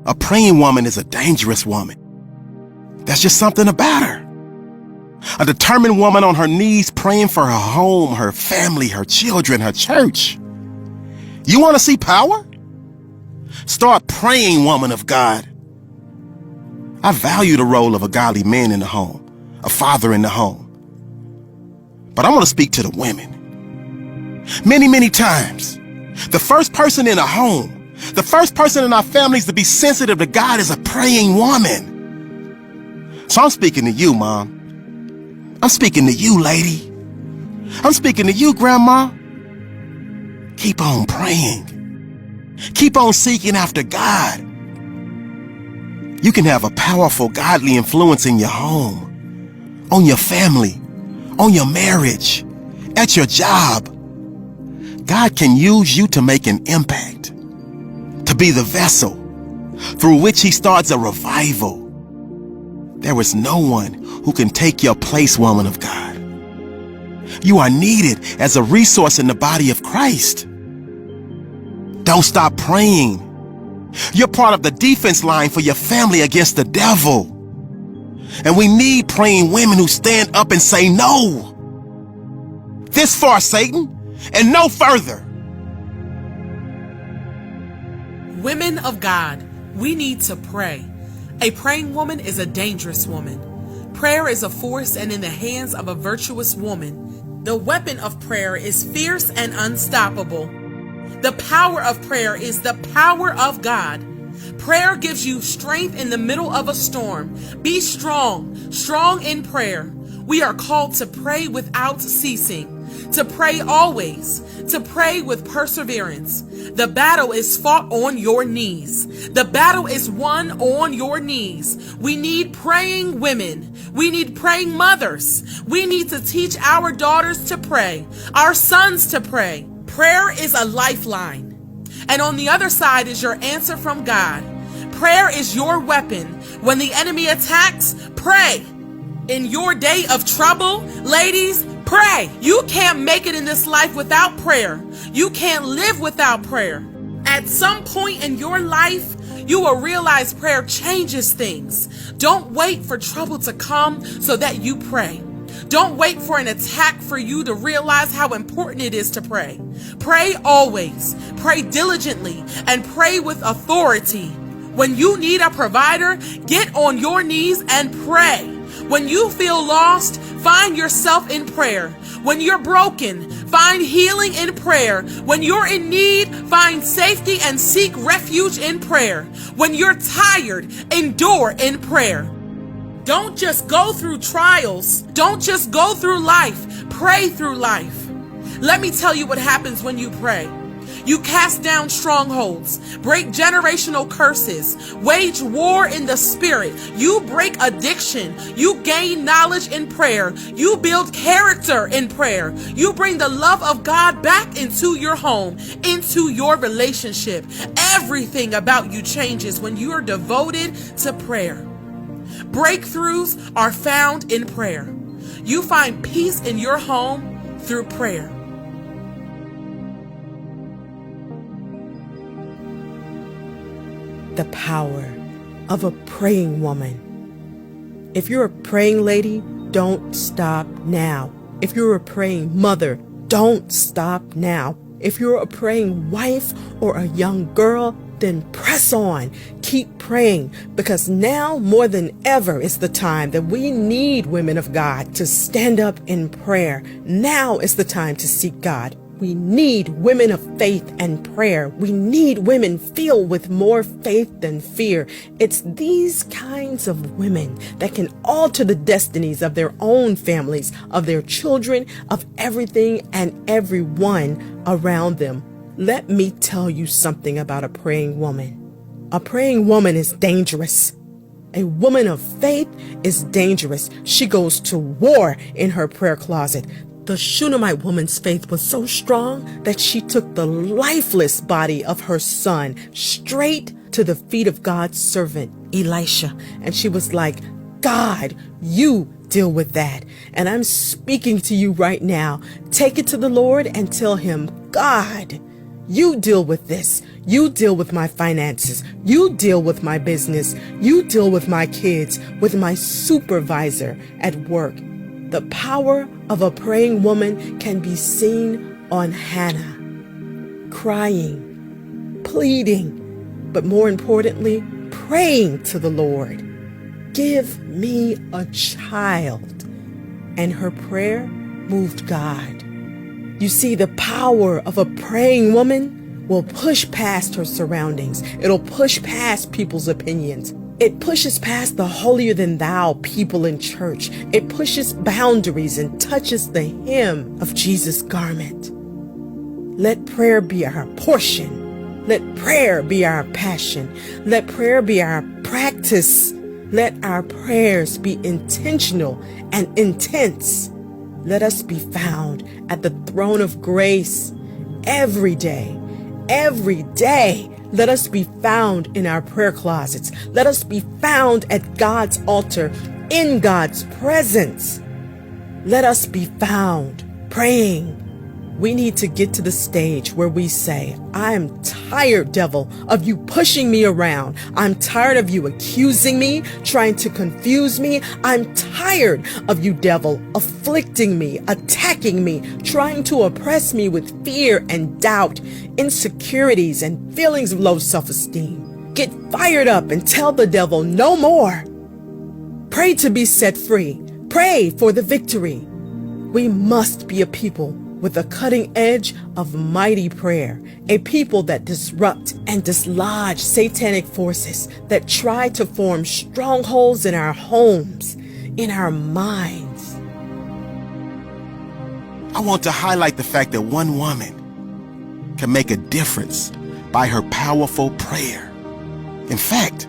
A praying woman is a dangerous woman. There's just something about her. A determined woman on her knees praying for her home, her family, her children, her church. You want to see power? Start praying, woman of God. I value the role of a godly man in the home, a father in the home. But I want to speak to the women. Many times, the first person in a home, the first person in our families to be sensitive to God is a praying woman. So I'm speaking to you, Mom. I'm speaking to you, lady. I'm speaking to you, Grandma. Keep on praying. Keep on seeking after God. You can have a powerful, godly influence in your home, on your family, on your marriage, at your job. God can use you to make an impact, to be the vessel through which He starts a revival. There is no one who can take your place, woman of God. You are needed as a resource in the body of Christ. Don't stop praying. You're part of the defense line for your family against the devil. And we need praying women who stand up and say no. This far, Satan, and no further. Women of God, we need to pray. A praying woman is a dangerous woman. Prayer is a force, and in the hands of a virtuous woman, the weapon of prayer is fierce and unstoppable. The power of prayer is the power of God. Prayer gives you strength in the middle of a storm. Be strong, strong in prayer. We are called to pray without ceasing, to pray always, to pray with perseverance. The battle is fought on your knees. The battle is won on your knees. We need praying women. We need praying mothers. We need to teach our daughters to pray, our sons to pray. Prayer is a lifeline. And on the other side is your answer from God. Prayer is your weapon. When the enemy attacks, pray. In your day of trouble, ladies, pray. You can't make it in this life without prayer. You can't live without prayer. At some point in your life, you will realize prayer changes things. Don't wait for trouble to come so that you pray. Don't wait for an attack for you to realize how important it is to pray. Pray always, pray diligently, and pray with authority. When you need a provider, get on your knees and pray. When you feel lost, find yourself in prayer. When you're broken, find healing in prayer. When you're in need, find safety and seek refuge in prayer. When you're tired, endure in prayer. Don't just go through trials. Don't just go through life. Pray through life. Let me tell you what happens when you pray. You cast down strongholds, break generational curses, wage war in the spirit. You break addiction. You gain knowledge in prayer. You build character in prayer. You bring the love of God back into your home, into your relationship. Everything about you changes when you are devoted to prayer. Breakthroughs are found in prayer. You find peace in your home through prayer. The power of a praying woman. If you're a praying lady, don't stop now. If you're a praying mother, don't stop now. If you're a praying wife or a young girl, then press on. Keep praying, because now more than ever is the time that we need women of God to stand up in prayer. Now is the time to seek God. We need women of faith and prayer. We need women filled with more faith than fear. It's these kinds of women that can alter the destinies of their own families, of their children, of everything and everyone around them. Let me tell you something about a praying woman. A praying woman is dangerous. A woman of faith is dangerous. She goes to war in her prayer closet. The Shunammite woman's faith was so strong that she took the lifeless body of her son straight to the feet of God's servant, Elisha. And she was like, God, you deal with that. And I'm speaking to you right now. Take it to the Lord and tell him, God, You deal with this. You deal with my finances. You deal with my business. You deal with my kids, with my supervisor at work. The power of a praying woman can be seen on Hannah, crying, pleading, but more importantly, praying to the Lord. Give me a child. And her prayer moved God. You see, the power of a praying woman will push past her surroundings. It'll push past people's opinions. It pushes past the holier than thou people in church. It pushes boundaries and touches the hem of Jesus' garment. Let prayer be our portion. Let prayer be our passion. Let prayer be our practice. Let our prayers be intentional and intense. Let us be found at the throne of grace every day. Every day. Let us be found in our prayer closets. Let us be found at God's altar, in God's presence. Let us be found praying. We need to get to the stage where we say, I am tired, devil, of you pushing me around. I'm tired of you accusing me, trying to confuse me. I'm tired of you, devil, afflicting me, attacking me, trying to oppress me with fear and doubt, insecurities and feelings of low self-esteem. Get fired up and tell the devil no more. Pray to be set free. Pray for the victory. We must be a people with a cutting edge of mighty prayer, a people that disrupt and dislodge satanic forces that try to form strongholds in our homes, in our minds. I want to highlight the fact that one woman can make a difference by her powerful prayer. In fact,